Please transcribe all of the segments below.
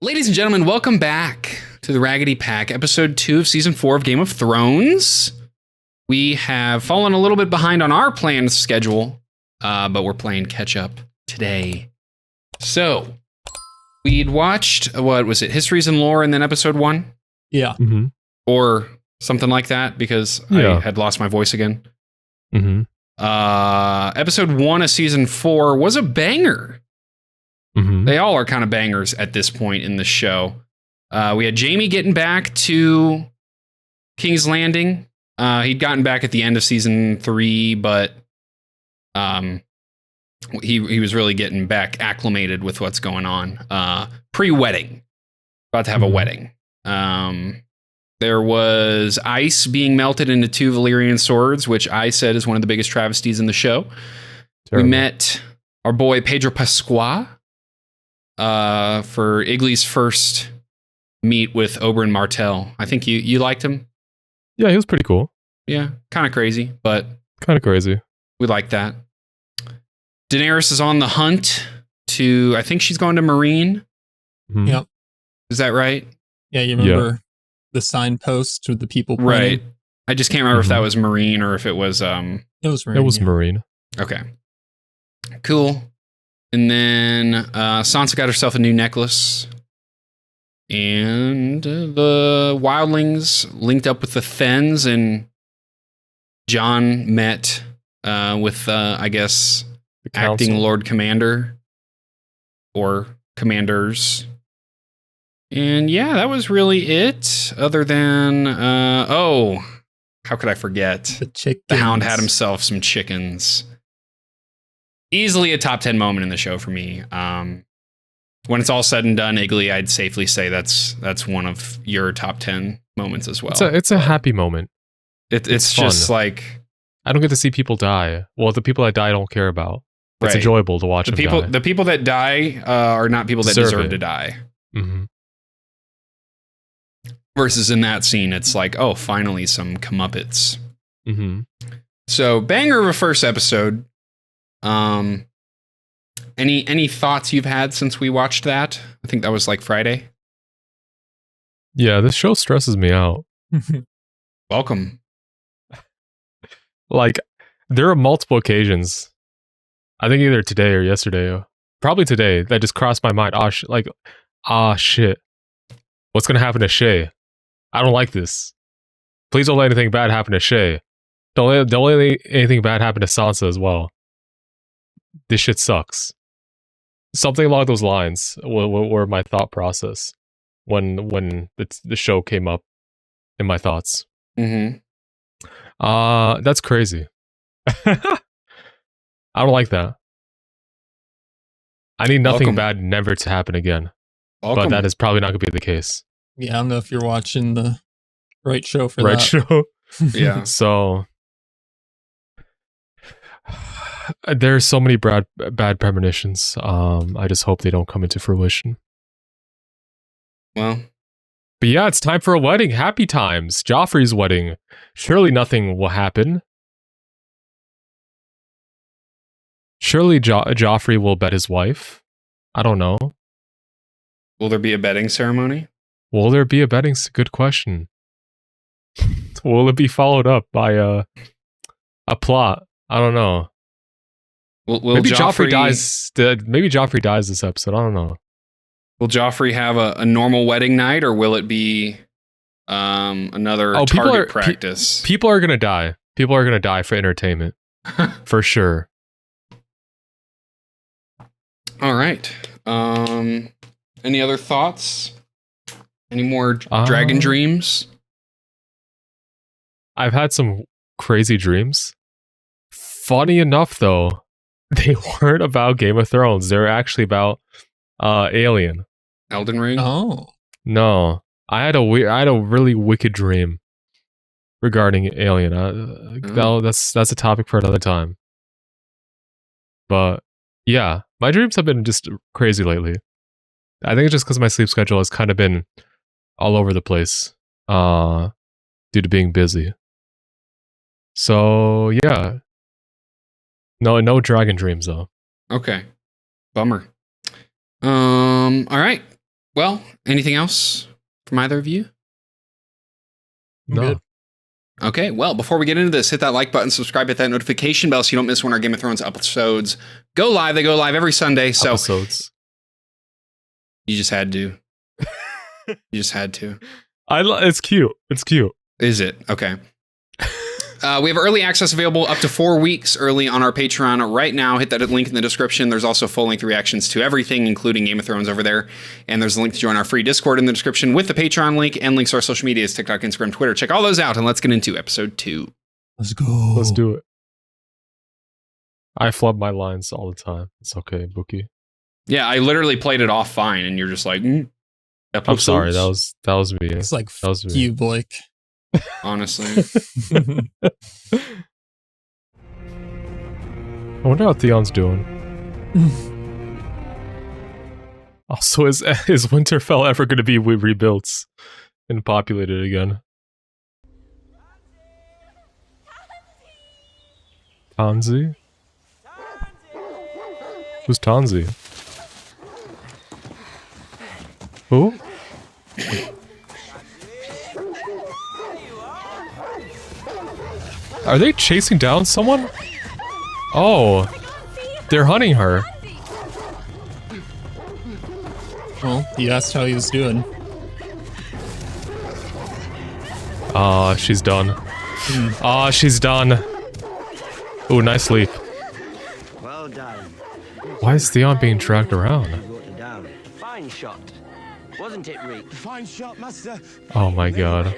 Ladies and gentlemen, welcome back to the Raggedy Pack, episode 2 of season 4 of Game of Thrones. We have fallen a little bit behind on our planned schedule, but we're playing catch up today. So, we'd watched, what was it, Histories and Lore, and then episode 1? Yeah. Mm-hmm. Or something like that, because Yeah. I had lost my voice again. Mm-hmm. Episode 1 of season 4 was a banger. Mm-hmm. They all are kind of bangers at this point in the show. We had Jaime getting back to King's Landing. He'd gotten back at the end of season 3, but he was really getting back acclimated with what's going on. Pre-wedding. About to have a wedding. There was ice being melted into 2 Valyrian swords, which I said is one of the biggest travesties in the show. Terrible. We met our boy Pedro Pascal for Igly's first meet with Oberyn Martell. I think you liked him. Yeah, he was pretty cool. Yeah, kind of crazy, but Kind of crazy. we like that. Daenerys is on the hunt to, I think she's going to Marine. Mhm. Yep. Is that right? Yeah, you remember the signpost with the people pointing? Right. I just can't remember if that Mhm. was Marine or if it was It was It was yeah. Marine. okay. Cool. And then Sansa got herself a new necklace. And the wildlings linked up with the Thens, and Jon met with, I guess, The acting council. Lord Commander or commanders. And yeah, that was really it. Other than, how could I forget? The chickens. The Hound had himself some chickens. Easily a top 10 moment in the show for me. When it's all said and done, Igly, I'd safely say that's one of your top 10 moments as well. It's a happy moment. It's it's just fun. like I don't get to see people die. Well, the people that die I don't care about. It's right. enjoyable to watch The them people die. the people that die are not people that Deserve deserve it. to die. Mm-hmm. Versus in that scene, it's like, oh, finally some comeuppets. Mm-hmm. So banger of a first episode. Any thoughts you've had since we watched that? I think that was like Friday. Yeah, this show stresses me out. Welcome. Like, there are multiple occasions, I think either today or yesterday, probably today, that just crossed my mind. Shit. What's going to happen to Shay? I don't like this. Please don't let anything bad happen to Shay. Don't let anything bad happen to Sansa as well. This shit sucks. Something along those lines were my thought process when the show came up in my thoughts. Mm-hmm. That's crazy. I don't like that. I need nothing Welcome. bad never to happen again. Welcome. But that is probably not going to be the case. Yeah, I don't know if you're watching the right show for Right that. show? Yeah. So there's so many bad premonitions. I just hope they don't come into fruition. Well, But yeah, it's time for a wedding. Happy times. Joffrey's wedding. Surely nothing will happen. Surely Joffrey will bet his wife. I don't know. will there be a betting ceremony? Will there be a betting? Good question. Will it be followed up by a plot? I don't know. Will Maybe Joffrey dies. Maybe Joffrey dies this episode. I don't know. Will Joffrey have a normal wedding night, or will it be another target practice? People are gonna die. People are gonna die for entertainment, for sure. All right. Any other thoughts? Any more dragon dreams? I've had some crazy dreams. Funny enough, though, they weren't about Game of Thrones. They're actually about Alien. Elden Ring? Oh. No, I had a really wicked dream regarding Alien. That's a topic for another time. But yeah, my dreams have been just crazy lately. I think it's just because my sleep schedule has kind of been all over the place due to being busy. So yeah, no dragon dreams though. Okay. Bummer. All right. Well, anything else from either of you? No. Good. Okay, well, before we get into this, hit that like button, subscribe, hit that notification bell so you don't miss when our Game of Thrones episodes go live. They go live every Sunday, so Episodes. you just had to. You just had to. It's cute. It's cute. Is it? Okay. We have early access available up to 4 weeks early on our Patreon right now. Hit that link in the description. There's also full-length reactions to everything, including Game of Thrones over there. And there's a link to join our free Discord in the description with the Patreon link and links to our social medias, TikTok, Instagram, Twitter. Check all those out, and let's get into episode 2. Let's go. Let's do it. I flub my lines all the time. It's okay, Bookie. Yeah, I literally played it off fine, and you're just like, I'm sorry. That was me. It's like, That was fuck me. you, Blake. honestly. I wonder how Theon's doing. Also, is Winterfell ever going to be rebuilt and populated again? Tanzi? Who's Tanzi? Who? Are they chasing down someone? Oh, they're hunting her. Well, he asked how he was doing. Ah, she's done. Ah, she's done. Ooh, nice leap. Well done. Why is Theon being dragged around? Brought it down. Fine shot. Wasn't it, Reek? Fine shot, master. Oh my god.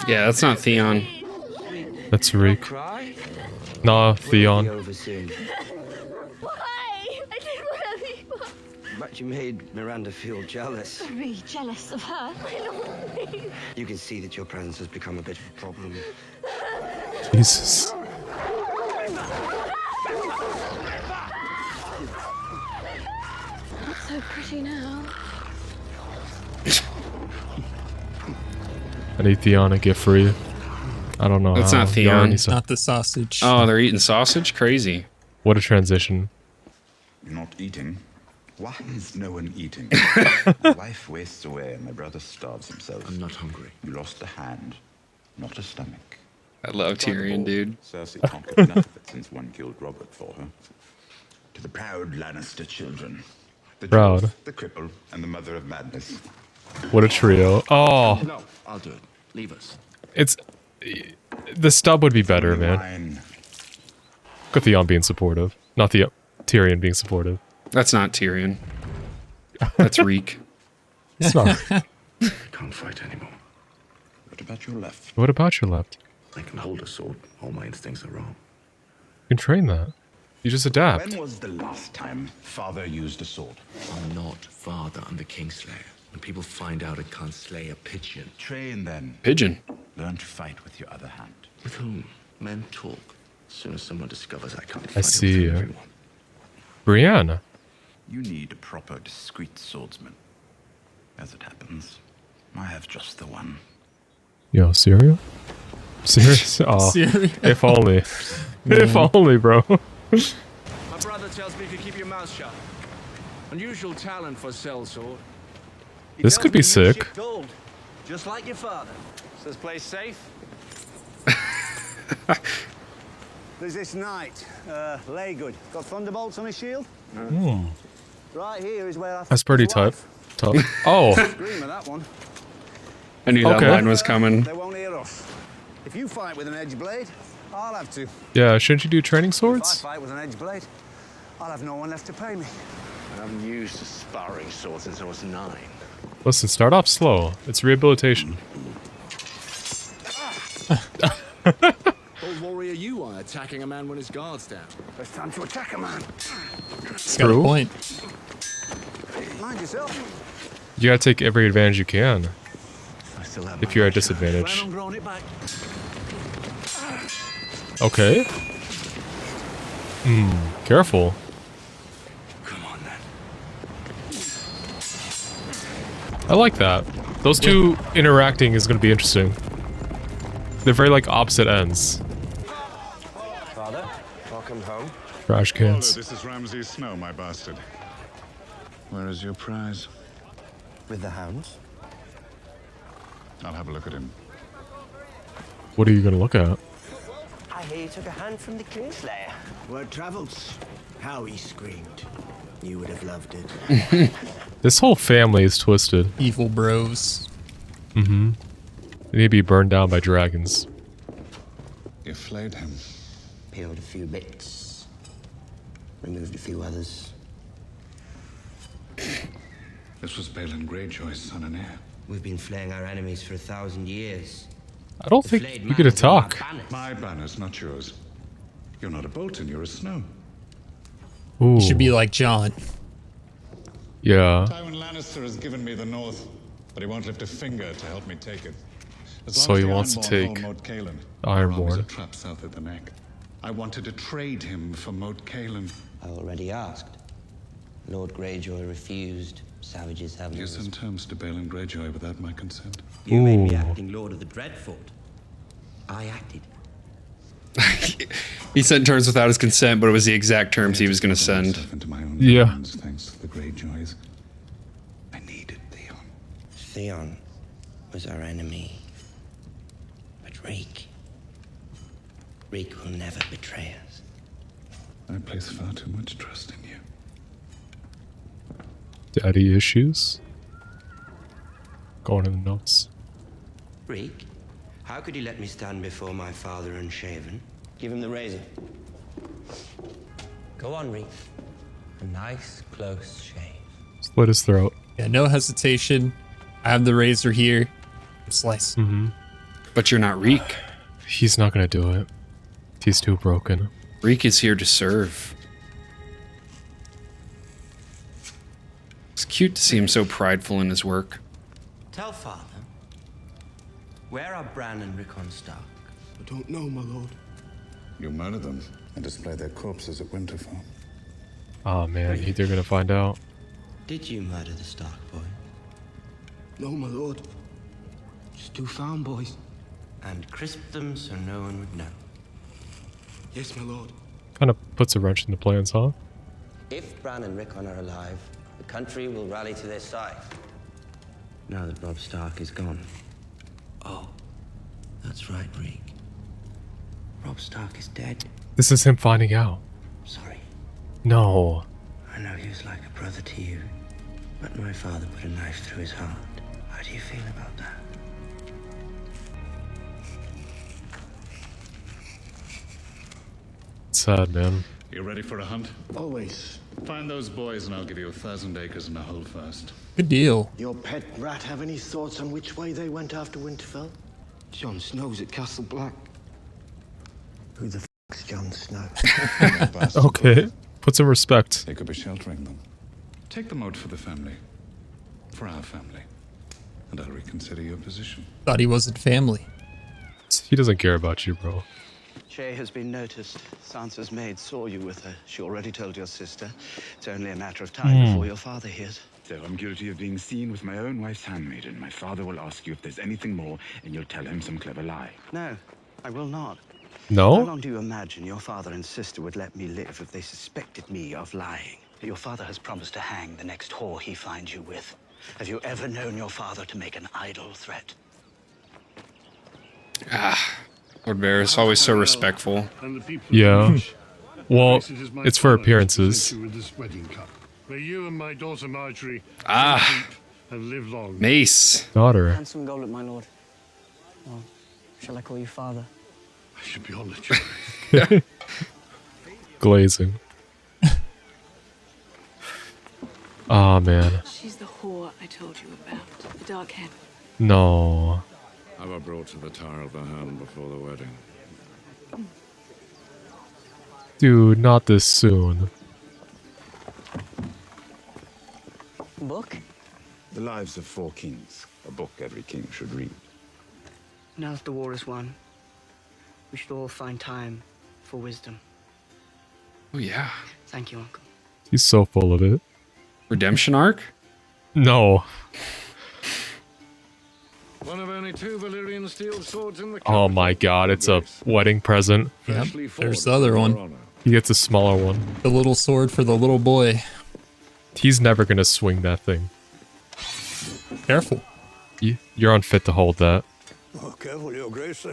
Yeah, that's not Theon. That's Reek. Cry? Nah, Be Theon. over soon. Why? I didn't want to leave her. But you made Miranda feel jealous. Really jealous of her. You can see that your presence has become a bit of a problem. Jesus. Not so pretty now. I need Theon to get free. I don't know That's how. not Theon. Yara needs to- Not the sausage. Oh, they're eating sausage? Crazy. What a transition. You're not eating? Why is no one eating? Life wastes away and my brother starves himself. I'm not hungry. You lost a hand, not a stomach. I love Tyrion, dude. Cersei conquered enough of it since one killed Robert for her. To the proud Lannister children. The Proud. dwarf, the cripple, and the mother of madness. What a trio. Oh, No, I'll do it. Leave us. it's... The stub would be better, man. Mine. Look at Theon being supportive. Not the Tyrion being supportive. That's not Tyrion. That's Reek. It's not. Can't fight anymore. What about your left? What about your left? I can hold a sword. All my instincts are wrong. You can train that. You just adapt. When was the last time father used a sword? I'm not father. I'm the Kingslayer. When people find out I can't slay a pigeon. Train then. Pigeon. Learn to fight with your other hand. With whom? Men talk. As soon as someone discovers I can't fight, I it'll see. kill everyone. Brienne. You need a proper, discreet swordsman. As it happens, I have just the one. Yo, cereal? Serious? Oh, Seriously? if only. If only, bro. My brother tells me to keep your mouth shut. Unusual talent for sellsword. This could be sick. Gold, just like your father. Is this place safe? There's this knight, Laygood. Got thunderbolts on his shield? Right here is where I... That's pretty tough. Tough. Oh, Scream at that one. I knew that Okay. line was coming. They won't hear us. If you fight with an edge blade, I'll have to. yeah. Shouldn't you do training If I swords? fight with an edge blade, I'll have no one left to pay me. I haven't used a sparring sword since I was 9. Listen, start off slow. It's rehabilitation. Old warrior you are, attacking a man when his guard's down. It's time to attack a man. It's got a True. point. Mind yourself. You gotta take every advantage you can. I still have If my you're at life. Plan disadvantage. on growing it back. Okay. Careful. Come on then. I like that. Those two interacting is gonna be interesting. They're very like opposite ends. Father, welcome home. Trash cans. This is Ramsay Snow, my bastard. Where is your prize? With the hounds? I'll have a look at him. What are you gonna look at? I hear you took a hand from the Kingslayer. Word travels. How he screamed. You would have loved it. This whole family is twisted. Evil bros. Mm-hmm. They need to be burned down by dragons. You flayed him. Peeled a few bits. Removed a few others. This was Balin Greyjoy's son and heir. We've been flaying our enemies for 1,000 years. I don't The think flayed you man get to is one of talk. our banners. My banners, not yours. You're not a Bolton, you're a Snow. Ooh. You should be like John. Yeah. Tywin Lannister has given me the North, but he won't lift a finger to help me take it. As long So as he the wants to Ironborn take hold Moat Cailin, Ironborn. there's a trap south of the neck. I wanted to trade him for Moat Cailin. I already asked. Lord Greyjoy refused. Savages have You no sent terms to Balin Greyjoy without my consent. You made me Ooh. acting Lord of the Dreadfort. I acted. He sent terms without his consent, but it was the exact terms he was going to send. Into my own Yeah. hands, thanks to the Greyjoys. I needed Theon. Theon was our enemy. But Reek will never betray us. I place far too much trust in you. Daddy issues. Going in the notes. Reek, how could you let me stand before my father unshaven? Give him the razor. Go on, Reek. A nice, close shave. Slit his throat. Yeah, no hesitation. I have the razor here. Slice. Mm-hmm. But you're not Reek. He's not gonna do it. He's too broken. Reek is here to serve. It's cute to see him so prideful in his work. Tell father, where are Bran and Rickon Stark? I don't know, my lord. You murder them and display their corpses at Winterfell. Oh man, they're gonna find out. Did you murder the Stark boy? No, my lord. Just 2 farm boys. And crisped them so no one would know? Yes, my lord. Kind of puts a wrench in the plans, huh? If Bran and Rickon are alive, the country will rally to their side. Now that Robb Stark is gone. Oh, that's right, Reek. Robb Stark is dead. This is him finding out. Sorry. No. I know he was like a brother to you, but my father put a knife through his heart. How do you feel about that? It's sad, man. You ready for a hunt? Always. Find those boys and I'll give you 1,000 acres and a hole first. Good deal. Your pet rat have any thoughts on which way they went after Winterfell? Jon Snow's at Castle Black. Who the f***'s Jon Snow? Okay. Put some respect. They could be sheltering them. Take them out for the family. For our family. And I'll reconsider your position. Thought he wasn't family. He doesn't care about you, bro. Shay has been noticed. Sansa's maid saw you with her. She already told your sister. It's only a matter of time before your father hears. So I'm guilty of being seen with my own wife's handmaiden. My father will ask you if there's anything more, and you'll tell him some clever lie. No, I will not. No? How long do you imagine your father and sister would let me live if they suspected me of lying? Your father has promised to hang the next whore he finds you with. Have you ever known your father to make an idle threat? Lord Varys, always so respectful. Yeah. Well, it's for appearances. May you and my daughter Marjorie Ah, and live long. Mace. Daughter. Handsome Golett, my lord. Or shall I call you father? I should be honored. Glazing. Oh man. She's the whore I told you about. The dark hen. No. I were brought to the Tower of the Hound before the wedding. Dude, not this soon. Book? The Lives of Four Kings. A book every king should read. Now that the war is won, we should all find time for wisdom. Oh yeah. Thank you, Uncle. He's so full of it. Redemption arc? No. One of only 2 Valyrian steel swords in the Oh my god, it's a wedding present. Yep. There's the other one. He gets a smaller one. The little sword for the little boy. He's never gonna swing that thing. Careful. You're unfit to hold that. Oh, careful, Your Grace.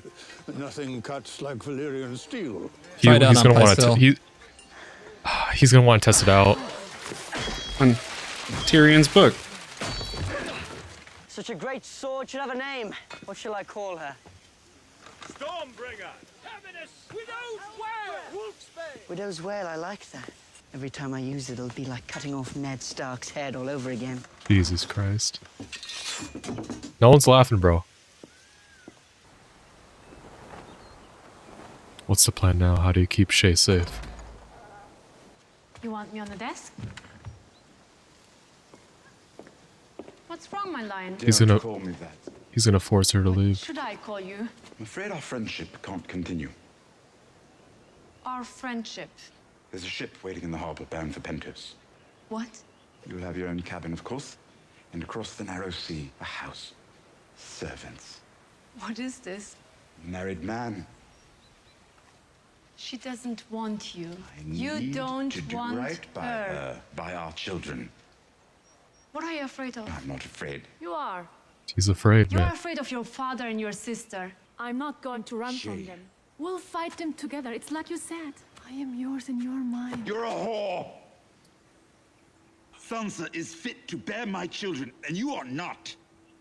Nothing cuts like Valyrian steel. Try it out He's on gonna want to. Pycelle. He's gonna want to test it out. On Tyrion's book. Such a great sword should have a name. What shall I call her? Stormbringer! Widow's Wail, I like that. Every time I use it, it'll be like cutting off Ned Stark's head all over again. Jesus Christ. No one's laughing, bro. What's the plan now? How do you keep Shay safe? You want me on the desk? What's wrong, my lion? Don't call me that. He's gonna force her to leave. Should I call you? I'm afraid our friendship can't continue. Our friendship. There's a ship waiting in the harbor bound for Pentos. What? You'll have your own cabin, of course. And across the narrow sea, a house. Servants. What is this? Married man. She doesn't want you. I You need don't to do want right by her, by our children. What are you afraid of? I'm not afraid. You are. He's afraid, You're man. afraid of your father and your sister. I'm not going to run from them. We'll fight them together. It's like you said. I am yours in your mind. You're a whore! Sansa is fit to bear my children, and you are not.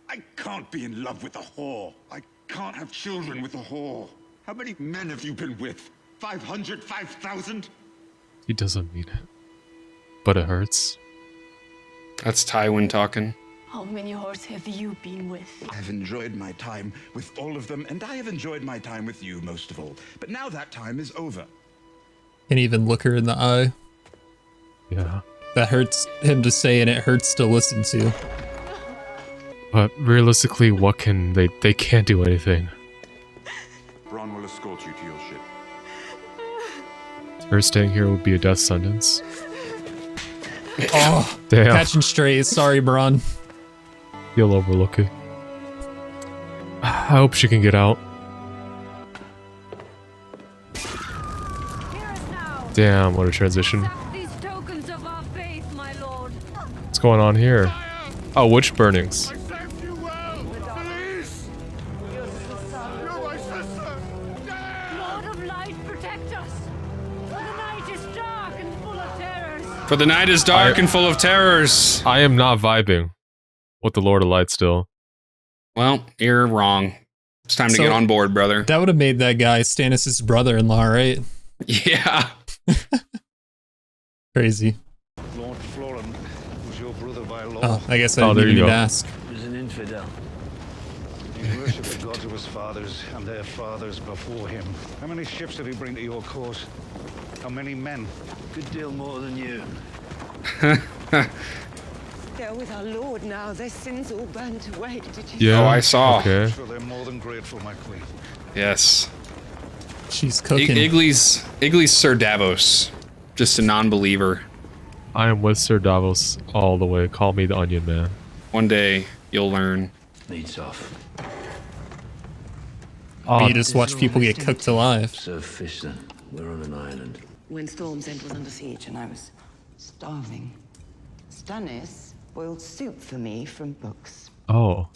I can't be in love with a whore. I can't have children with a whore. How many men have you been with? 500? 5,000? He doesn't mean it. But it hurts. That's Tywin talking. How many whores have you been with? I've enjoyed my time with all of them, and I have enjoyed my time with you most of all. But now that time is over. Can't even look her in the eye. Yeah. That hurts him to say, and it hurts to listen to. But realistically, what can they can't do anything. Bronn will escort you to your ship. Her staying here would be a death sentence. Oh, damn. Catching strays. Sorry, Bronn. He'll overlook it. I hope she can get out. Damn, what a transition. These tokens of our faith, my lord. What's going on here? Oh, witch burnings. Lord of light, protect us. For the night is dark and full of terrors. For the night is dark and full of terrors. I am not vibing with the Lord of Light still. Well, you're wrong. It's time to So- get on board, brother. That would have made that guy Stannis' brother-in-law, right? Yeah. Crazy. Lord Florin was your brother by law. Oh, I guess I Oh, didn't there even you need to go. ask. He was an infidel. He worshipped the gods of his fathers and their fathers before him. How many ships did he bring to your cause? How many men? Good deal more than you. They're with our lord now. Their sins all burnt away. Did you? Yeah. Oh, I saw. Okay. So they're more than grateful, my queen. Yes. She's cooking. Igley's Sir Davos. Just a non-believer. I am with Sir Davos all the way. Call me the Onion Man. One day, you'll learn. Needs off. Oh, You just watch people get cooked alive. Serve fish then. We're on an island. When Storm's End was under siege and I was starving, Stannis boiled soup for me from books. oh.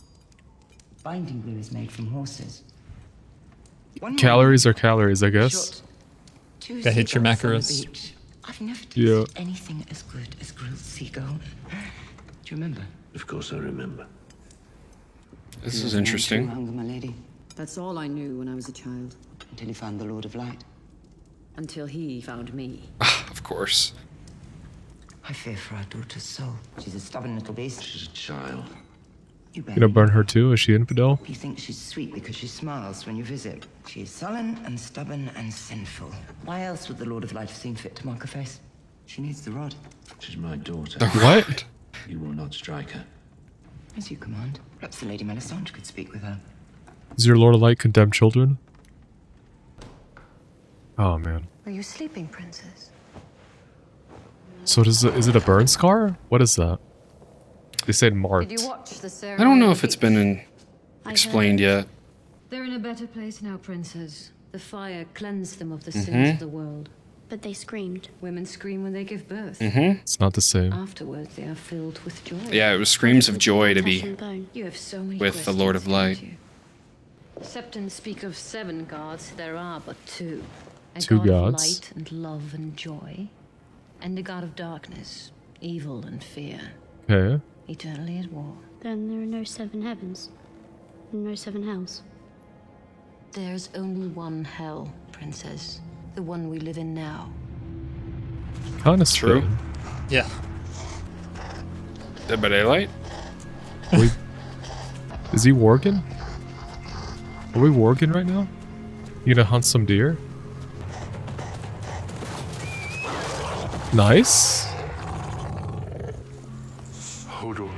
Binding glue is made from horses. One Calories are calories, I guess. shot two That hits your seagulls on the macros. beach. I've never tasted Yeah. anything as good as grilled seagull. Do you remember? Of course I remember. This You is were born interesting. through hunger, my lady, That's all I knew when I was a child. until you found the Lord of Light. Until he found me. Of course. I fear for our daughter's soul. She's a stubborn little beast. She's a child. You You gonna burn her too? Is she infidel? You think she's sweet because she smiles when you visit. She is sullen and stubborn and sinful. Why else would the Lord of Light have seen fit to mark her face? She needs the rod. She's my daughter. The what? You will not strike her. As you command. Perhaps the Lady Melisandre could speak with her. Is your Lord of Light condemn children? Oh man. Are you sleeping, princess? So is it a burn scar? What is that? They said marked. Did you watch the I ceremony? don't know if it's been I explained heard. yet. They're in a better place now, princess. The fire cleansed them of the Mm-hmm. sins of the world. but they screamed. Women scream when they give birth. Mm-hmm. It's not the same. Afterwards, they are filled with joy. Yeah, it was screams of joy to be You have so many with the Lord of Light. Septons speak of 7 gods. There are but 2. A 2 god gods. of light and love and joy, and a god of darkness, evil and fear. Okay. Eternally at war. Then there are no 7 heavens, and no 7 hells. There's only one hell, princess. The one we live in now. Kind of True. Yeah. Dead by Daylight? Wait. Is he warging? Are we warging right now? You gonna hunt some deer? Nice. Hodor.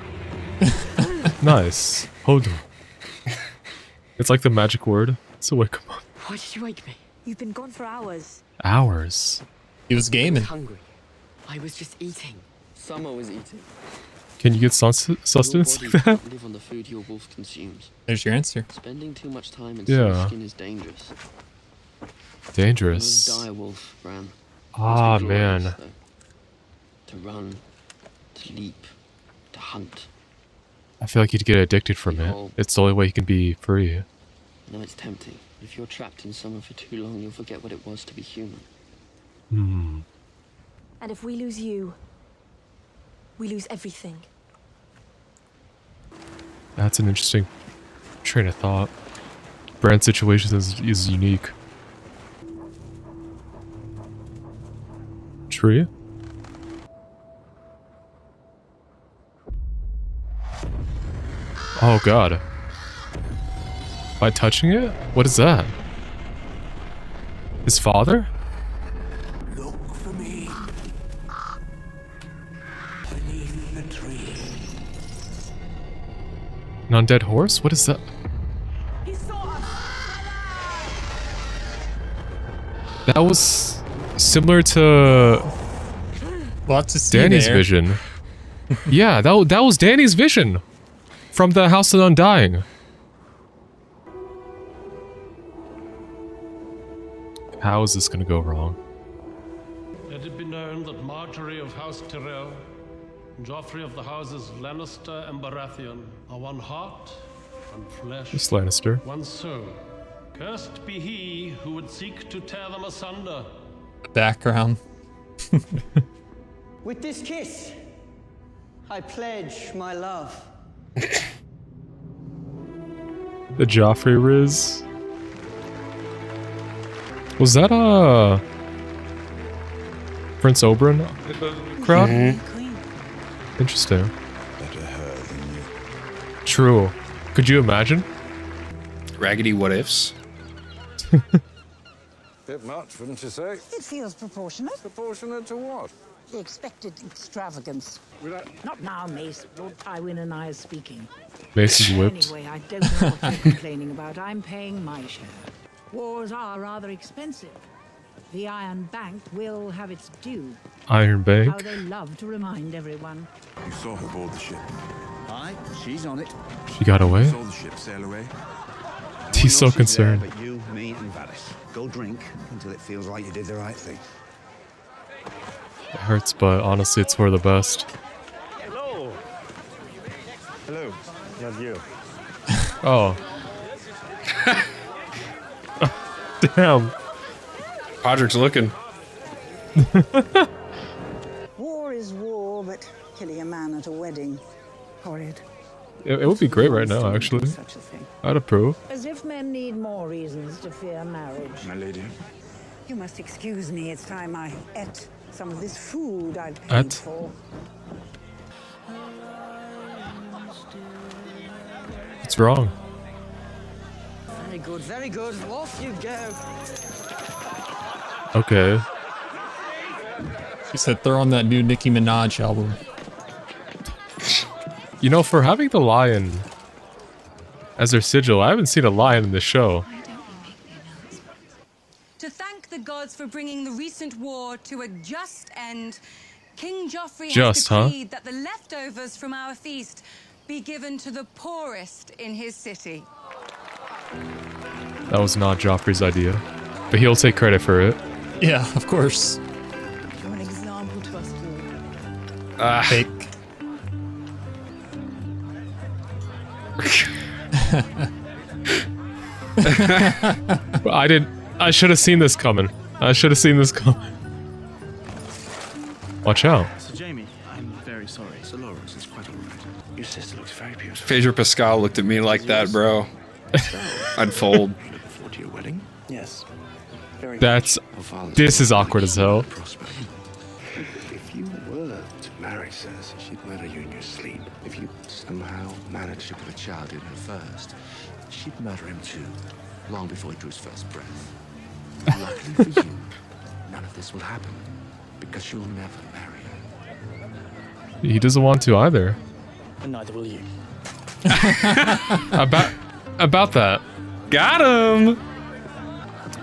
Nice. Hold on. It's like the magic word. So wake him up. Why did you wake me? You've been gone for hours. Hours. He was I gaming. was hungry. I was just eating. Summer was eating. Can you get sustenance like that? Live on the food your wolf consumes. There's your answer. Spending too much time in Yeah. skin is dangerous. Dangerous. Die wolf, Bran. Ah, Must be man. glorious, though. To run, to leap, to hunt. I feel like he'd get addicted from it. It's the only way he can be free. I know it's tempting. If you're trapped in summer for too long, you'll forget what it was to be human. Hmm. And if we lose you, we lose everything. That's an interesting train of thought. Bran's situation is unique. Tree? Oh god. By touching it? What is that? His father? Look for me. Beneath the tree. An undead horse? What is that? That was similar to Lots to see Danny's there. vision. Yeah, that was Danny's vision from the House of Undying. How is this gonna go wrong? Let it be known that Marjorie of House Tyrell and Joffrey of the houses Lannister and Baratheon are one heart and flesh, Miss Lannister. one soul. Cursed be he who would seek to tear them asunder. Background. With this kiss, I pledge my love. The Joffrey Riz. Was that Prince Oberyn crowd? Interesting. Better her than you. True. Could you imagine? Raggedy what ifs? Bit much, wouldn't you say? It feels proportionate. Proportionate to what? The expected extravagance. Not now, Mace. Lord Tywin and I are speaking. Mace is whipped. Anyway, I don't know what you're complaining about. I'm paying my share. Wars are rather expensive. The Iron Bank will have its due. Iron Bank. How they love to remind everyone. You saw her board the ship. Aye, she's on it. She got away? Saw the ship sail away. He's so concerned. But you, me, and Varys. Go drink until it feels like you did the right thing. It hurts, but honestly, it's for the best. Hello. Hello. Not you. Oh. Damn. Podrick's looking. War is war, but killing a man at a wedding. Horrid. It would be great right now, actually. Such a thing. I'd approve. As if men need more reasons to fear marriage. My lady. You must excuse me. It's time I ate some of this food I've paid Ate? for. What's wrong? Very good, very good. Off you go. Okay. She said throw on that new Nicki Minaj album. You know, for having the lion as their sigil, I haven't seen a lion in this show. To thank the gods for bringing the recent war to a just end, King Joffrey has decreed that the leftovers from our feast be given to the poorest in his city. That was not Joffrey's idea, but he'll take credit for it. Yeah, of course. Fake. I should have seen this coming. Watch out. Sir Jamie, I'm very sorry. Sir Lawrence, it's quite all right. Your sister looks very beautiful. Pedro Pascal looked at me like that, bro. I'd fold. Looking forward to your wedding? Yes. Very This much. is awkward as hell. If you were to marry Cersei, she'd murder you in your sleep. If you somehow managed to put a child in her first, she'd murder him too, long before he drew his first breath. Luckily for you, none of this will happen, because you'll never marry her. He doesn't want to either. And neither will you. About that. Got him!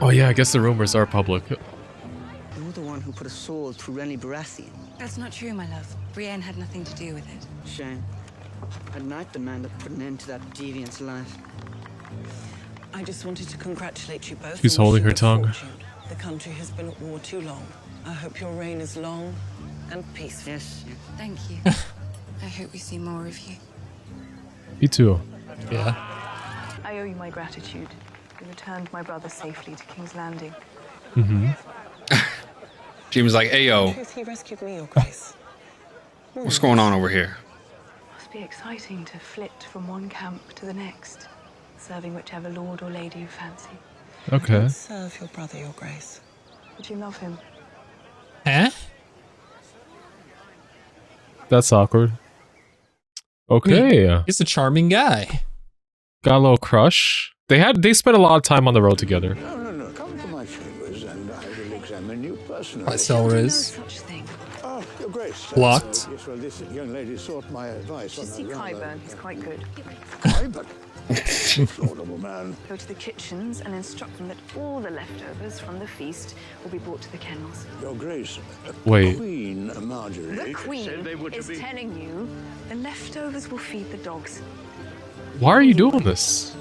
Oh yeah, I guess the rumors are public. You're the one who put a sword through Renly Baratheon. That's not true, my love. Brienne had nothing to do with it. Shame. Had Knight the man that put an end to that deviant's life. I just wanted to congratulate you both. She's and wish holding you her good tongue. fortune. The country has been at war too long. I hope your reign is long and peaceful. Yes. Thank you. I hope we see more of you. Me too. Yeah. I owe you my gratitude. You returned my brother safely to King's Landing. Mm-hmm. James like, "Ayo, Truth, he rescued me, Your Grace. what's going on over here?" Must be exciting to flit from one camp to the next, serving whichever lord or lady you fancy. Okay. Serve your brother, Your Grace. Would you love him? Huh? That's awkward. Okay. He's a charming guy. Got a little crush. They spent a lot of time on the road together. No. Come to my chambers and I will examine you personally. Hi, Selriz. Oh, Your Grace. Blocked. Yes, well, this young lady sought my advice on See a rather... Qyburn, he's quite good. Qyburn? Laudable man. Go to the kitchens and instruct them that all the leftovers from the feast will be brought to the kennels. Your Grace. Wait. Queen Marjorie. The Queen is telling you the leftovers will feed the dogs. Why are you doing this?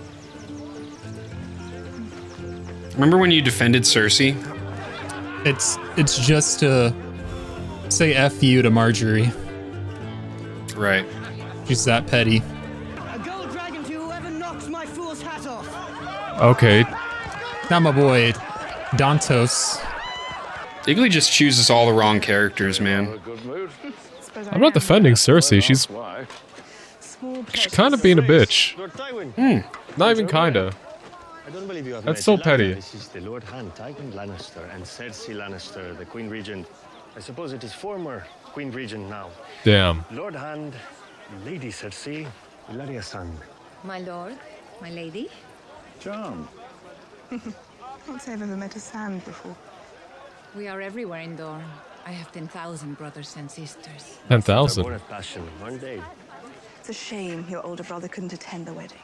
Remember when you defended Cersei? It's just to say F you to Marjorie. Right. She's that petty. A gold dragon to whoever knocks my fool's hat off. Okay. Now my boy, Dantos. Iggly just chooses all the wrong characters, man. I'm not defending Cersei. She's kind of being a bitch. Not even kinda. I don't believe you have That's met so Yolanda. petty. This is the Lord Hand, Tywin Lannister, and Cersei Lannister, the Queen Regent. I suppose it is former Queen Regent now. Damn. Lord Hand, Lady Cersei, Ilaria San. My lord, my lady. Charm. Can't say I've ever met a sand before. We are everywhere in Dorne. I have 10,000 brothers and sisters. 10,000. Born of passion, one day. It's a shame your older brother couldn't attend the wedding.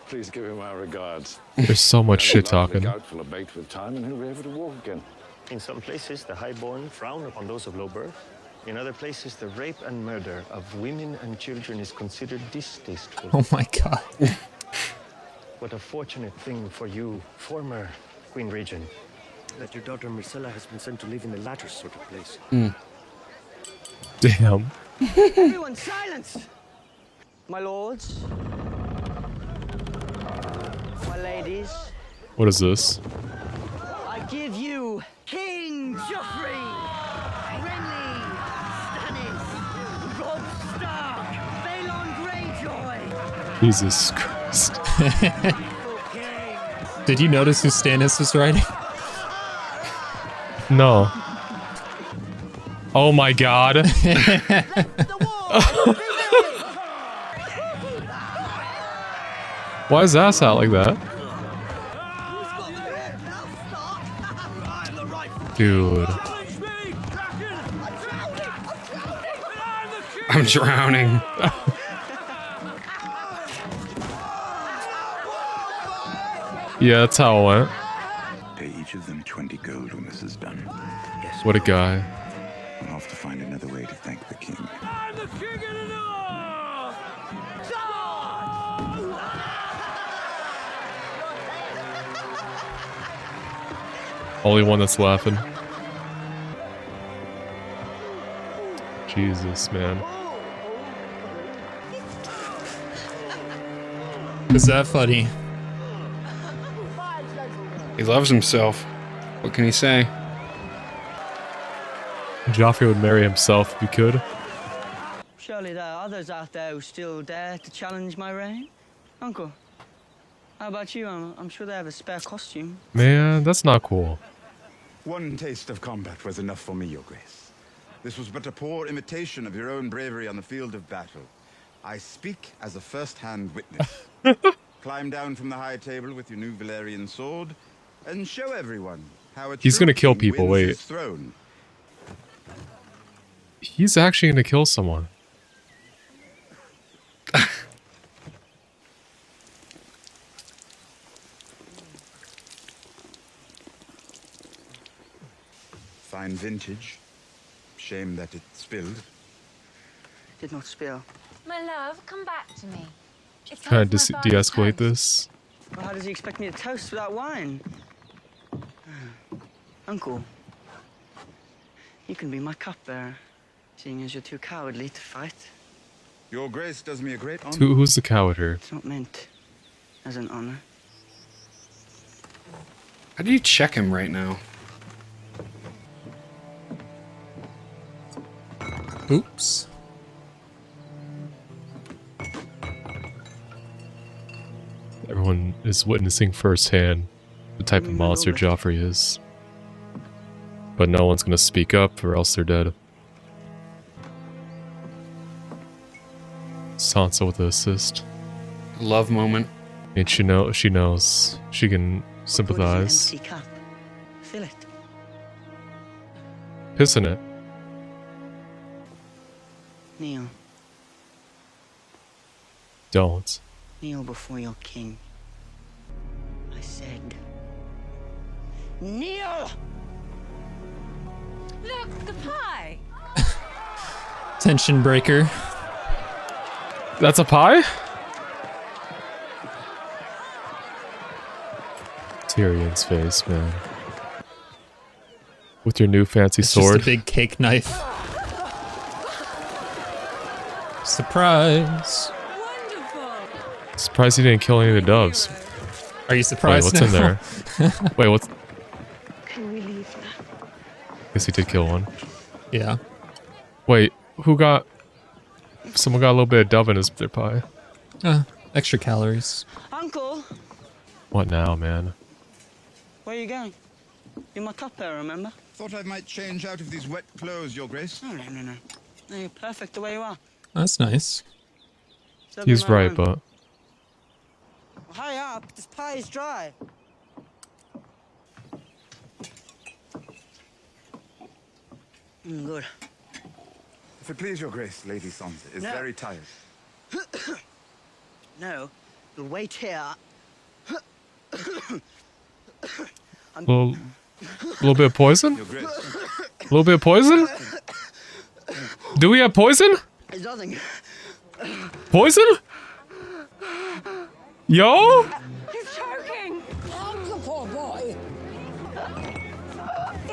Please give him our regards. There's so much shit The talking. gout will abate with time and he'll be able to walk again. In some places, the highborn frown upon those of low birth. In other places, the rape and murder of women and children is considered distasteful. Oh my god. What a fortunate thing for you, former Queen Regent, that your daughter Myrcella has been sent to live in the latter sort of place. Damn. Everyone, silence! My lords, my ladies, What is this? I give you King Joffrey, Renly, Stannis, Robb Stark, Balon Greyjoy. Jesus Christ. Did you notice who Stannis was writing? No. Oh my god. Why is ass out like that? Dude. I'm drowning. Yeah, that's how it went. Pay each of them 20 gold when this is done. What a guy. I'll have to find another way to thank the king. Only one that's laughing. Jesus, man. Is that funny? He loves himself. What can he say? Joffrey would marry himself if he could. Surely there are others out there who still dare to challenge my reign. Uncle, how about you? I'm sure they have a spare costume. Man, that's not cool. One taste of combat was enough for me, Your Grace. This was but a poor imitation of your own bravery on the field of battle. I speak as a first-hand witness. Climb down from the high table with your new Valyrian sword, and show everyone how a He's true gonna kill king people, wins wait. his throne. He's actually gonna kill someone. Fine vintage. Shame that it spilled. Did not spill. My love, come back to me. It's Trying to de-escalate this. Well, how does he expect me to toast without wine? Uncle, you can be my cupbearer, seeing as you're too cowardly to fight. Your Grace does me a great honor. Who's the coward here? It's not meant as an honor. How do you check him right now? Oops. Everyone is witnessing firsthand the type of monster Joffrey is. But no one's gonna speak up or else they're dead. Sansa with the assist. Love moment. And she knows. She can sympathize. Empty cup. Fill it. Piss in it. Kneel. Don't. Kneel before your king. I said. Kneel! Look, the pie! Tension breaker. That's a pie? Tyrion's face, man. With your new fancy It's sword. just a big cake knife. Surprise. Surprised he didn't kill any of the doves. Are you surprised? Wait, what's in now? there? Wait, what's... Can we leave now? Guess he did kill one. Yeah. Wait, who got... Someone got a little bit of dove in their pie. Extra calories. Uncle! What now, man? Where are you going? You're my cupbearer, remember? Thought I might change out of these wet clothes, Your Grace. No. No, you're perfect the way you are. That's nice. So He's be my right, own. but... Well, hurry up, this pie is dry. Good. If it please Your Grace, Lady Sansa is No. very tired. No, you'll wait here. Little bit of poison? Your Grace. A little bit of poison? Do we have poison? There's nothing. Poison? Yo? He's choking! Help the poor boy!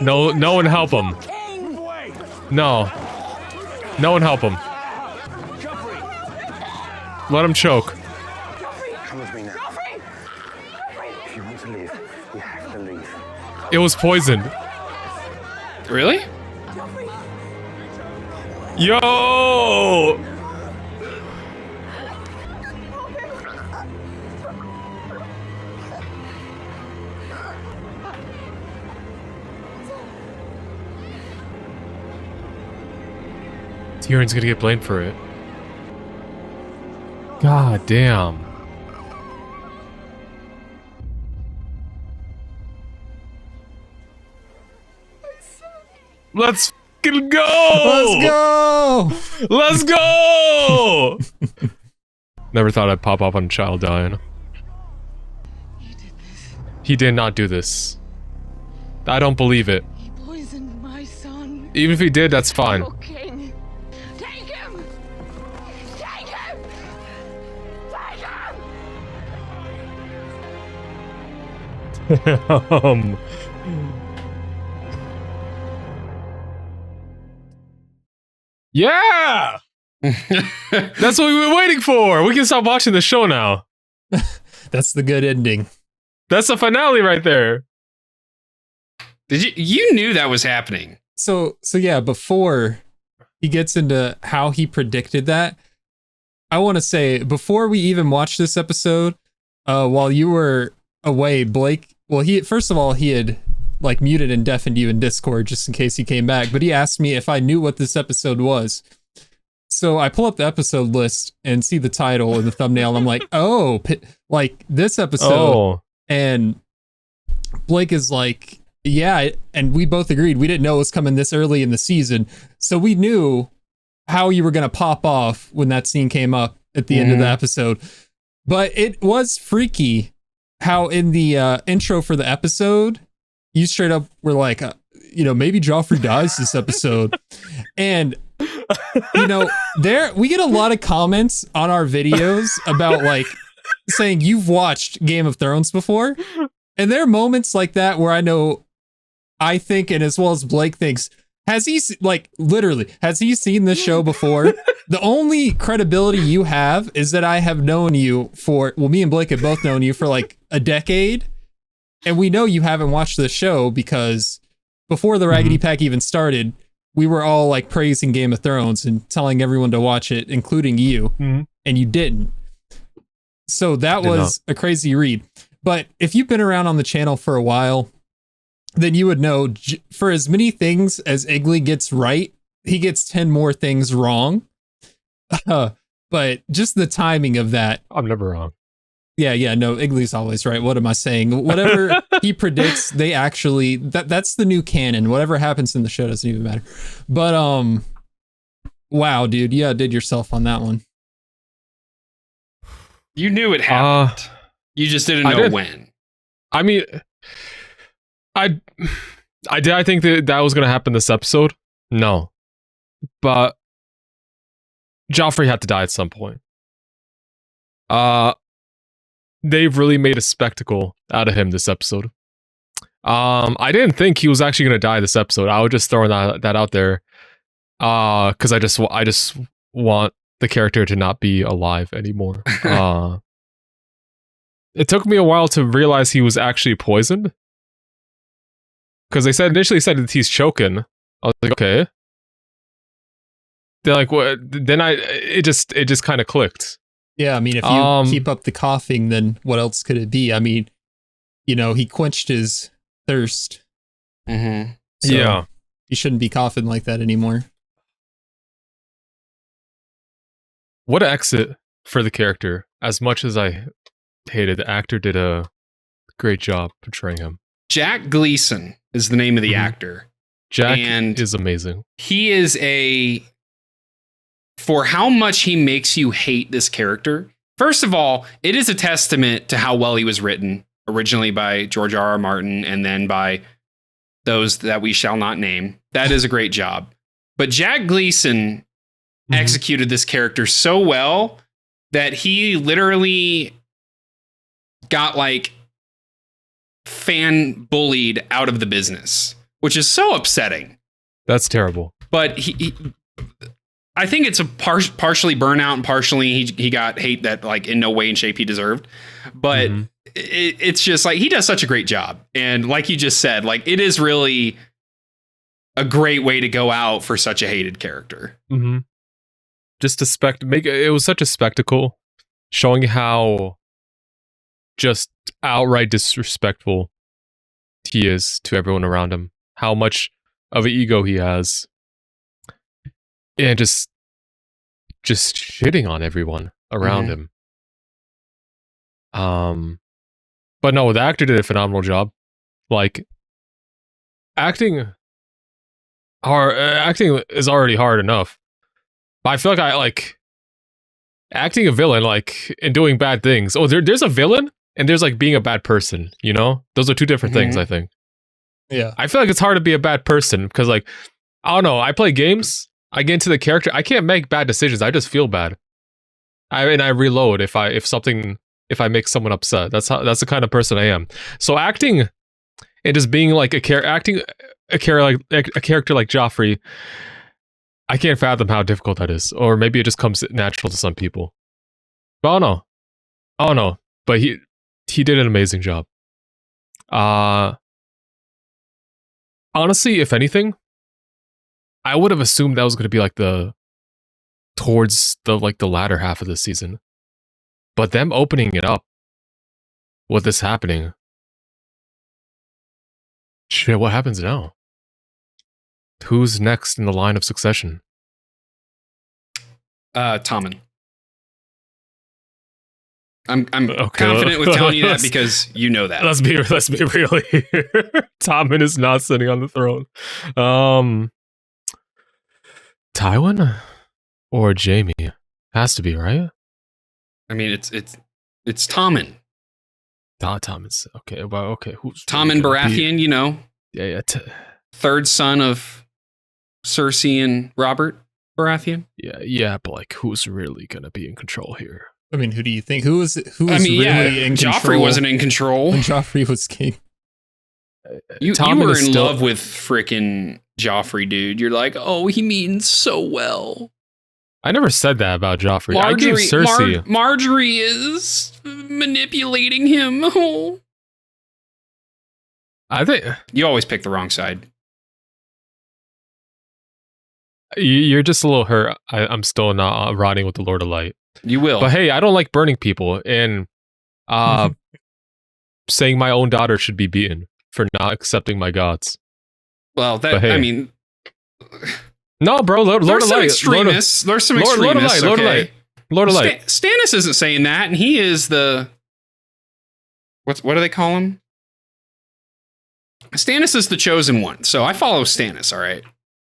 No one help him. No. No one help him. Let him choke. Come with me now. If you want to live, you have to leave. It was poisoned. Really? Yo! Tyrion's gonna get blamed for it. God damn. Let's fucking go! Let's go! Let's go! Never thought I'd pop up on a child dying. He did not do this. I don't believe it. He poisoned my son. Even if he did, that's fine. Your king. Take him! Take him! Take him! Yeah! That's what we've been waiting for. We can stop watching the show now. That's the good ending. That's the finale right there. You knew that was happening. So yeah, before he gets into how he predicted that, I want to say, before we even watched this episode, while you were away, Blake, well, first of all, he had like muted and deafened you in Discord just in case he came back, but he asked me if I knew what this episode was. So I pull up the episode list and see the title and the thumbnail, and I'm like, oh, like this episode. Oh. And Blake is like, yeah, and we both agreed we didn't know it was coming this early in the season, so we knew how you were going to pop off when that scene came up at the end of the episode. But it was freaky how in the intro for the episode, you straight up were like, maybe Joffrey dies this episode. And, we get a lot of comments on our videos about like saying you've watched Game of Thrones before. And there are moments like that where I think, and as well as Blake thinks, has he seen this show before? The only credibility you have is that I have known you me and Blake have both known you for like a decade. And we know you haven't watched the show because before the Raggedy Pack even started, we were all like praising Game of Thrones and telling everyone to watch it, including you. And you didn't. So that was a crazy read. But if you've been around on the channel for a while, then you would know for as many things as Iggly gets right, he gets 10 more things wrong. But just the timing of that. I'm never wrong. Yeah, no, Iggly's always right. What am I saying? Whatever he predicts, they actually, that's the new canon. Whatever happens in the show doesn't even matter. But, wow, dude, you outdid yourself on that one. You knew it happened. You just didn't know when. I mean, did I think that was going to happen this episode? No. But Joffrey had to die at some point. They've really made a spectacle out of him this episode. I didn't think he was actually going to die this episode. I was just throwing that out there. Because I just want the character to not be alive anymore. It took me a while to realize he was actually poisoned. Because they initially said that he's choking. I was like, okay. They're like, what? Then it just kind of clicked. Yeah, I mean, if you keep up the coughing, then what else could it be? I mean, he quenched his thirst. Mm-hmm. So yeah. He shouldn't be coughing like that anymore. What an exit for the character. As much as I hated, the actor did a great job portraying him. Jack Gleason is the name of the actor. Jack is amazing. He is for how much he makes you hate this character. First of all, it is a testament to how well he was written, originally by George R.R. Martin and then by those that we shall not name. That is a great job. But Jack Gleason executed this character so well that he literally got like fan bullied out of the business, which is so upsetting. That's terrible. But I think it's a partially burnout and partially he got hate that like in no way and shape he deserved. But it's just like he does such a great job. And like you just said, like it is really a great way to go out for such a hated character. Mm-hmm. Just it was such a spectacle, showing how just outright disrespectful he is to everyone around him, how much of an ego he has, and just shitting on everyone around him. But no, the actor did a phenomenal job. Like acting is already hard enough. But I feel like acting a villain, like, and doing bad things. Oh, there's a villain and there's like being a bad person, Those are two different things, I think. Yeah. I feel like it's hard to be a bad person because, like, I don't know, I play games, I get into the character, I can't make bad decisions, I just feel bad. I reload if I make someone upset. That's the kind of person I am. So acting and just being like acting a character like Joffrey, I can't fathom how difficult that is. Or maybe it just comes natural to some people. But I don't know. But he did an amazing job. Honestly, if anything, I would have assumed that was going to be like towards the latter half of the season. But them opening it up with this happening, shit, what happens now? Who's next in the line of succession? Tommen. I'm confident with telling you that because you know that. Let's be real here. Tommen is not sitting on the throne. Tywin or Jaime? Has to be, right? I mean, it's Tommen. Tommen's okay. Well, okay. Who's Tommen Baratheon? You know. Yeah. Third son of Cersei and Robert Baratheon. Yeah. But like, who's really gonna be in control here? I mean, who do you think? Who was really in control? Joffrey wasn't in control. When Joffrey was king. You were in love with frickin' Joffrey, dude. You're like, oh, he means so well. I never said that about Joffrey. I gave Cersei. Marjorie is manipulating him. Oh. I think you always pick the wrong side. You're just a little hurt. I'm still not rotting with the Lord of Light. You will. But hey, I don't like burning people and saying my own daughter should be beaten for not accepting my gods. Well, I mean... No, bro, Lord of Light. There's some extremists. Lord of Light. Stannis isn't saying that, and he is the... What do they call him? Stannis is the chosen one, so I follow Stannis, all right?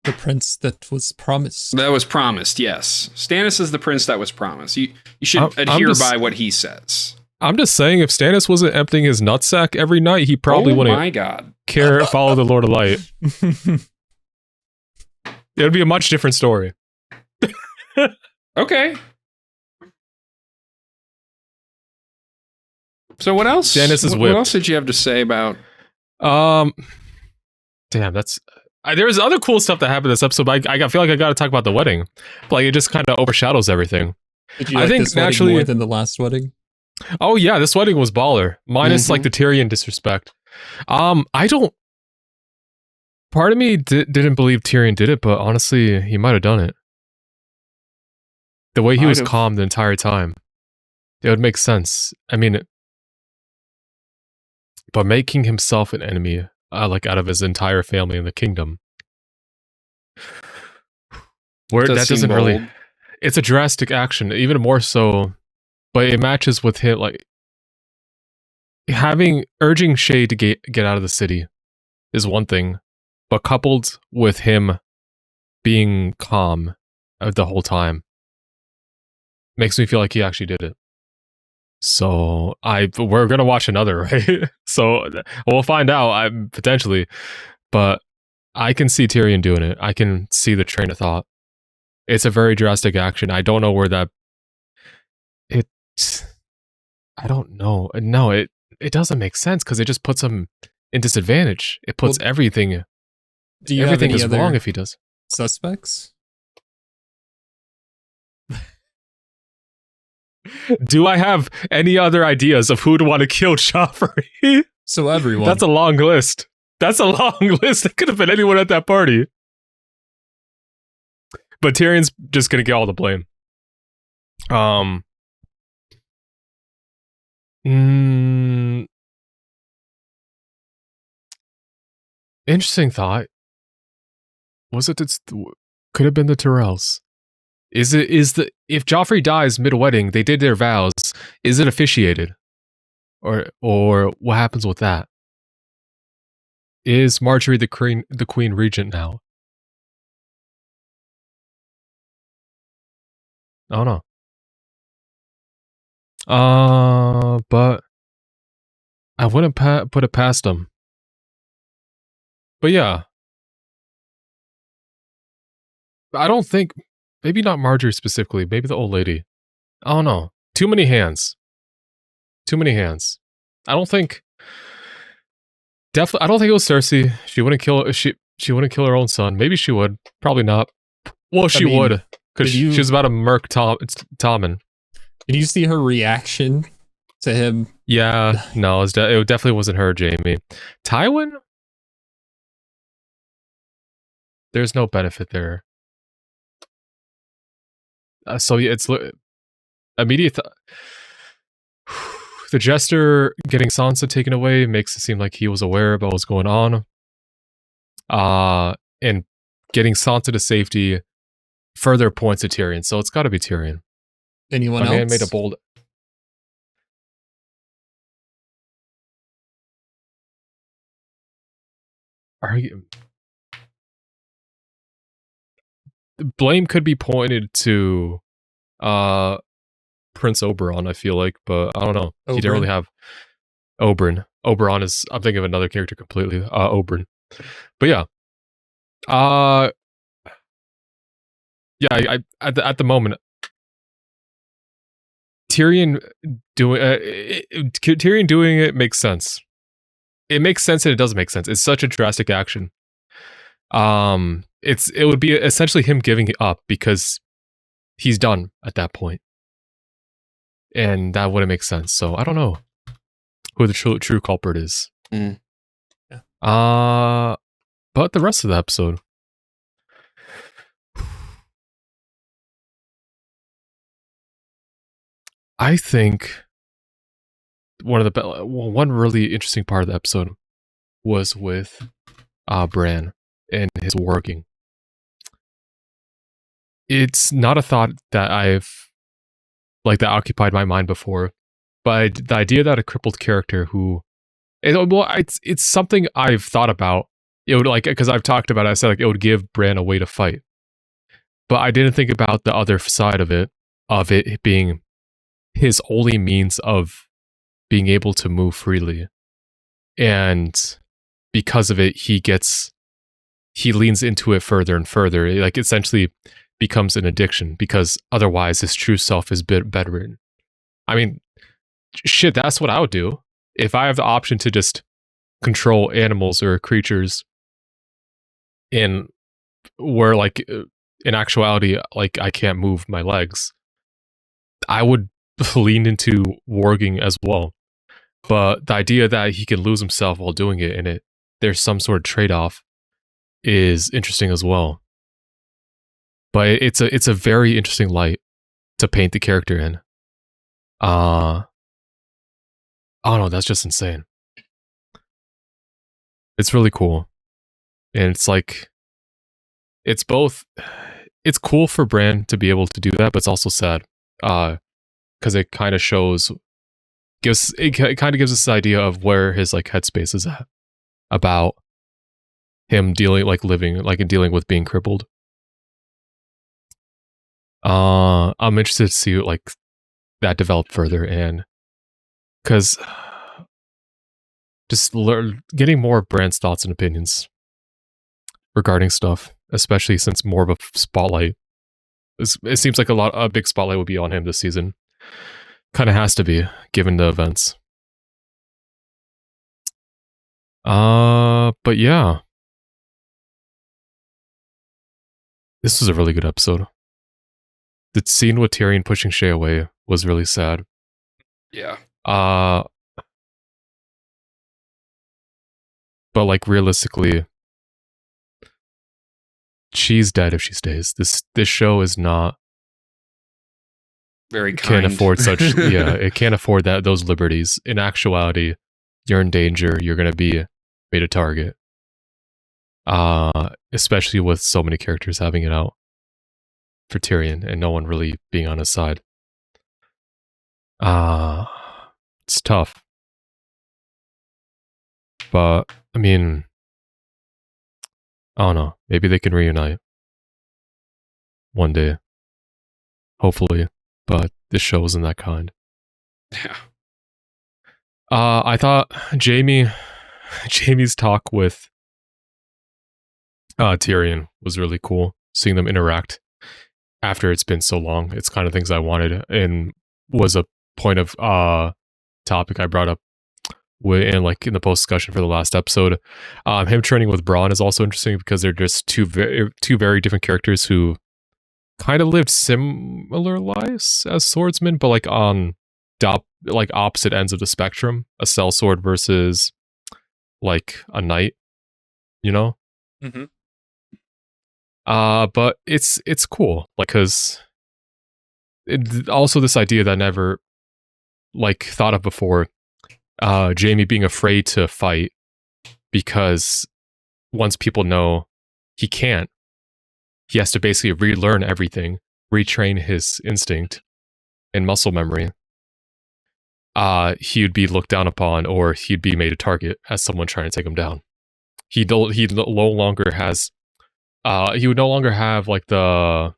The prince that was promised. That was promised, yes. Stannis is the prince that was promised. You should adhere by what he says. I'm just saying, if Stannis wasn't emptying his nutsack every night, he probably wouldn't follow the Lord of Light. It would be a much different story. Okay. So what else? Stannis is whipped. What else did you have to say about... Damn, that's... there was other cool stuff that happened this episode, but I feel like I got to talk about the wedding. But like, it just kind of overshadows everything. Did you like this wedding more than the last wedding? Oh yeah, this wedding was baller. Minus like the Tyrion disrespect. I don't... Part of me didn't believe Tyrion did it, but honestly, he might have done it. The way he was calm the entire time. It would make sense. I mean... But making himself an enemy... like out of his entire family in the kingdom. That doesn't really... It's a drastic action, even more so, but it matches with him, like... Urging Shae to get out of the city is one thing, but coupled with him being calm the whole time makes me feel like he actually did it. So we're gonna watch another, right? So we'll find out, potentially, but I can see Tyrion doing it. I can see the train of thought. It's a very drastic action. I don't know where that. I don't know. No, it doesn't make sense because it just puts him in disadvantage. It puts everything. Do you everything have any is wrong if he does. Suspects? Do I have any other ideas of who to want to kill Joffrey? So everyone. That's a long list. It could have been anyone at that party. But Tyrion's just going to get all the blame. Interesting thought. Could have been the Tyrells. If Joffrey dies mid-wedding, they did their vows, is it officiated? Or what happens with that? Is Marjorie the queen regent now? I don't know. But I wouldn't put it past them. But yeah. I don't think... Maybe not Marjorie specifically. Maybe the old lady. I don't know. Too many hands. I don't think... Definitely, I don't think it was Cersei. She wouldn't kill her own son. Maybe she would. Probably not. Well, she would, because did she was about to murk Tommen. Did you see her reaction to him? Yeah, no, it definitely wasn't her, Jamie. Tywin? There's no benefit there. So yeah, it's immediate. The Jester getting Sansa taken away makes it seem like he was aware about what's going on. And getting Sansa to safety further points to Tyrion, so it's got to be Tyrion. Anyone else? Man made a bold. Blame could be pointed to Prince Oberyn, I feel like, but I don't know. He didn't really have Oberyn. Oberyn is, I'm thinking of another character completely. Oberyn. But yeah. Yeah, at the moment, Tyrion doing it makes sense. It makes sense and it doesn't make sense. It's such a drastic action. It would be essentially him giving it up because he's done at that point. And that wouldn't make sense. So I don't know who the true culprit is. Mm. But the rest of the episode. I think one really interesting part of the episode was with Bran and his working. It's not a thought that that occupied my mind before, but the idea that a crippled character it's something I've thought about. It would because I've talked about it, I said it would give Bran a way to fight, but I didn't think about the other side of it being his only means of being able to move freely, and because of it, he leans into it further and further. It essentially becomes an addiction because otherwise his true self is bedridden. I mean, shit, that's what I would do if I have the option to just control animals or creatures. In where in actuality, I can't move my legs, I would lean into warging as well. But the idea that he can lose himself while doing it and there's some sort of trade-off is interesting as well. But it's a very interesting light to paint the character in. Oh no, that's just insane. It's really cool. And it's cool for Bran to be able to do that, but it's also sad. Because it kind of gives us this idea of where his headspace is at about him dealing with being crippled. I'm interested to see that develop further, and because just getting more of Bran's thoughts and opinions regarding stuff, especially since more of a spotlight. It seems like a big spotlight would be on him this season. Kind of has to be, given the events. But yeah. This was a really good episode. The scene with Tyrion pushing Shae away was really sad. Yeah. But realistically, she's dead if she stays. This show is not very kind. Can't afford such it can't afford those liberties. In actuality, you're in danger. You're gonna be made a target. Especially with so many characters having it out for Tyrion and no one really being on his side. It's tough. But I mean, I don't know. Maybe they can reunite one day. Hopefully. But this show isn't that kind. Yeah. I thought Jamie's talk with Tyrion was really cool. Seeing them interact after it's been so long. It's kind of things I wanted, and was a point of topic I brought up in the post discussion for the last episode. Him training with Bronn is also interesting because they're just two very different characters who kind of lived similar lives as swordsmen, but like on opposite ends of the spectrum. A sellsword versus like a knight, you know? Mm-hmm. But it's cool, like, because also this idea that I never like thought of before, Jaime being afraid to fight because once people know he can't, he has to basically relearn everything, retrain his instinct and muscle memory. He would be looked down upon, or he'd be made a target as someone trying to take him down. He no longer has. He would no longer have like the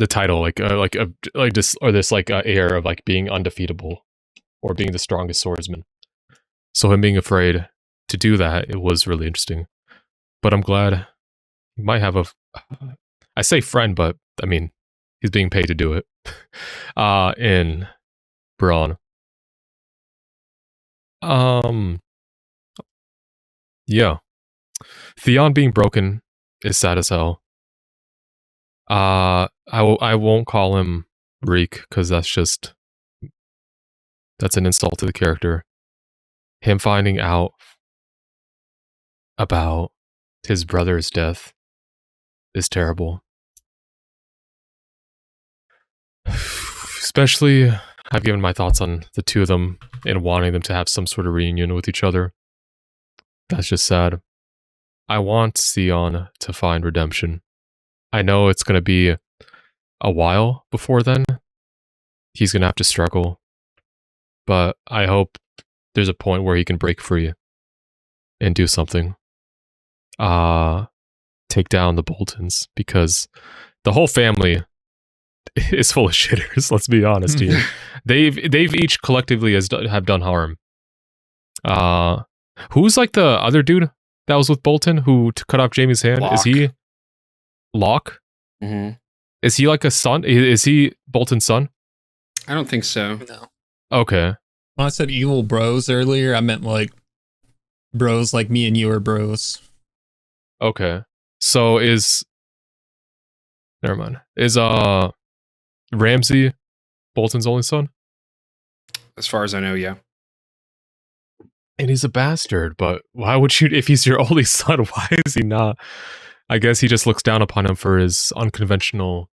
title, like this air of like being undefeatable or being the strongest swordsman. So him being afraid to do that, it was really interesting. But I'm glad he might have I say friend, but I mean he's being paid to do it. In Bronn. Yeah. Theon being broken is sad as hell. I won't call him Reek because that's an insult to the character. Him finding out about his brother's death is terrible. Especially, I've given my thoughts on the two of them and wanting them to have some sort of reunion with each other. That's just sad. I want Theon to find redemption. I know it's going to be a while before then. He's going to have to struggle. But I hope there's a point where he can break free and do something. Take down the Boltons, because the whole family is full of shitters, let's be honest here. They've each collectively have done harm. Who's like the other dude that was with Bolton who cut off Jaime's hand? Locke. Is he Locke? Mm-hmm. Is he like a son? Is he Bolton's son? I don't think so. No. Okay. When I said evil bros earlier, I meant like bros like me and you are bros. Okay. So never mind. Is Ramsay Bolton's only son? As far as I know, yeah. And he's a bastard, but why would you, if he's your only son, why is he not? I guess he just looks down upon him for his unconventional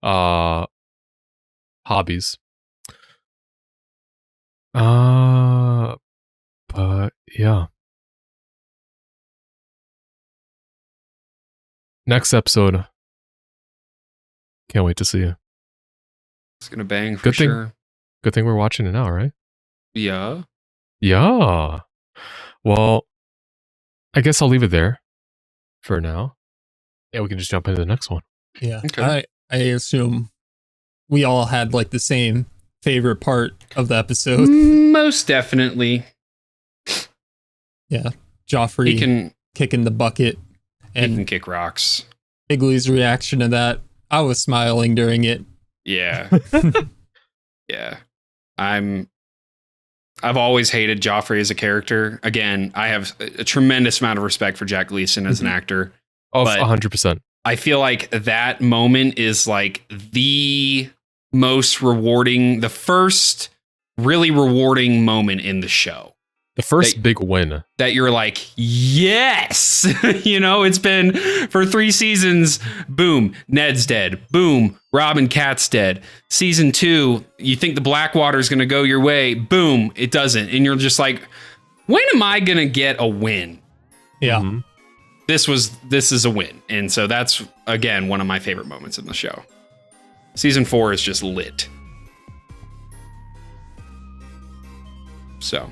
hobbies. But yeah. Next episode. Can't wait to see you. It's gonna bang for sure. Good thing we're watching it now, right? Yeah. Yeah. Well, I guess I'll leave it there for now. Yeah, we can just jump into the next one. Yeah. Okay. I assume we all had like the same favorite part of the episode. Most definitely. Yeah. Joffrey kicking the bucket. And he can kick rocks. Higley's reaction to that. I was smiling during it. Yeah. Yeah. I've always hated Joffrey as a character. Again, I have a tremendous amount of respect for Jack Gleeson as an actor. Oh, 100%. I feel like that moment is like the most rewarding, the first really rewarding moment in the show. The first big win. That you're like, yes! You know, it's been for 3 seasons, boom, Ned's dead. Boom, Robb and Kat's dead. Season 2, you think the Blackwater's going to go your way. Boom, it doesn't. And you're just like, when am I going to get a win? Yeah. Mm-hmm. This is a win. And so that's, again, one of my favorite moments in the show. Season 4 is just lit. So...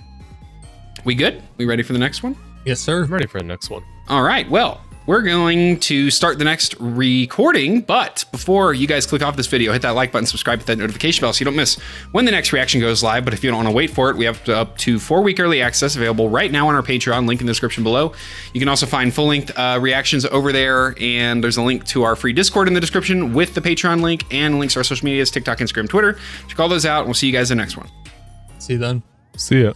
we good? We ready for the next one? Yes, sir. I'm ready for the next one. All right. Well, we're going to start the next recording, but before you guys click off this video, hit that like button, subscribe, hit that notification bell so you don't miss when the next reaction goes live. But if you don't want to wait for it, we have up to 4-week early access available right now on our Patreon, link in the description below. You can also find full-length reactions over there, and there's a link to our free Discord in the description with the Patreon link and links to our social medias, TikTok, Instagram, Twitter. Check all those out, and we'll see you guys in the next one. See you then. See ya.